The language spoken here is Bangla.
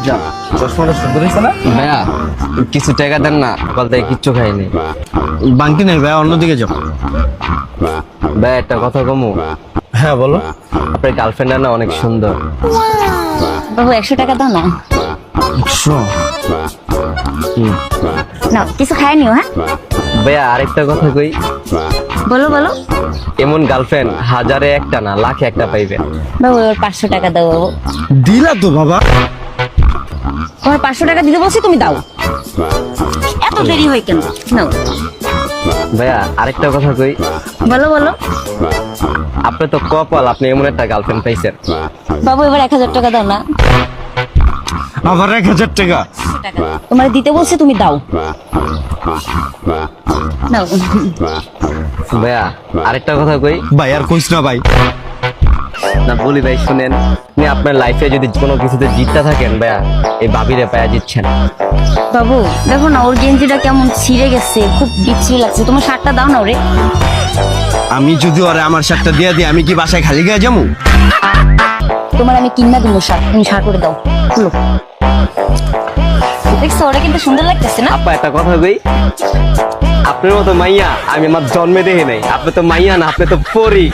যা চশমাটা সুন্দর হয়েছে না? ভাইয়া কিছু টাকা দেন না, সকাল থেকে কিচ্ছু খাইনি। বাংটি নেই ভাই, অন্যদিকে যাও। ভাই একটা কথা কমু, হ্যাঁ বলো। আপনার গার্লফ্রেন্ডটা না অনেক সুন্দর। বাবু 100 টাকা দাও না। 100? নাও কিছু খায় নিও। হ্যাঁ ভাইয়া আরেকটা কথা কই, বলো বলো। এমন গার্লফ্রেন্ড হাজারে একটা না লাখে একটা পাইবেন। বাবু এবার 500 টাকা দাও বাবু। দিলা তো বাবা। তোমার 500 টাকা দিতে বলছি, তুমি দাও। এত দেরি হয় কেন? নাও। ভাইয়া আরেকটা কথা কই, বলো বলো। আপনি তো কপাল, আপনি এমন একটা গার্লফ্রেন্ড পাইছেন। বাবু এবার 1000 টাকা দাও না। আবার 1000 টাকা? তোমার দিতে বলছি, তুমি দাও। নাও। ভাইয়া আরেকটা কথা কই, ভাই আর কইস না ভাই। না বলি ভাই শুনেন, আপনি আপনার লাইফে যদি কোনো কিছুতে জিততে থাকেন ভাইয়া, এই ভাবিরে পায়া জিতছেন। বাবু দেখো না, ওর গেঞ্জিটা কেমন ছিঁড়ে গেছে, খুব বিচ্ছিরি লাগছে। তোমার শার্টটা দাও না ওরে। আমি যদি ওরে আমার শার্টটা দিয়ে দিই, আমি কি বাসায় খালি গায়ে যাবো? তোমার আমি কিনা দিব শার্ট, তুমি শার্ট করে দাও। খুলো। দেখছো ওরা কিন্তু সুন্দর লাগতেছে না? আপা একটা কথা কই, আপনার মতো মাইয়া আমি আমার জন্মে দেখি নাই। আপনি তো মাইয়া না, আপনি তো পরী।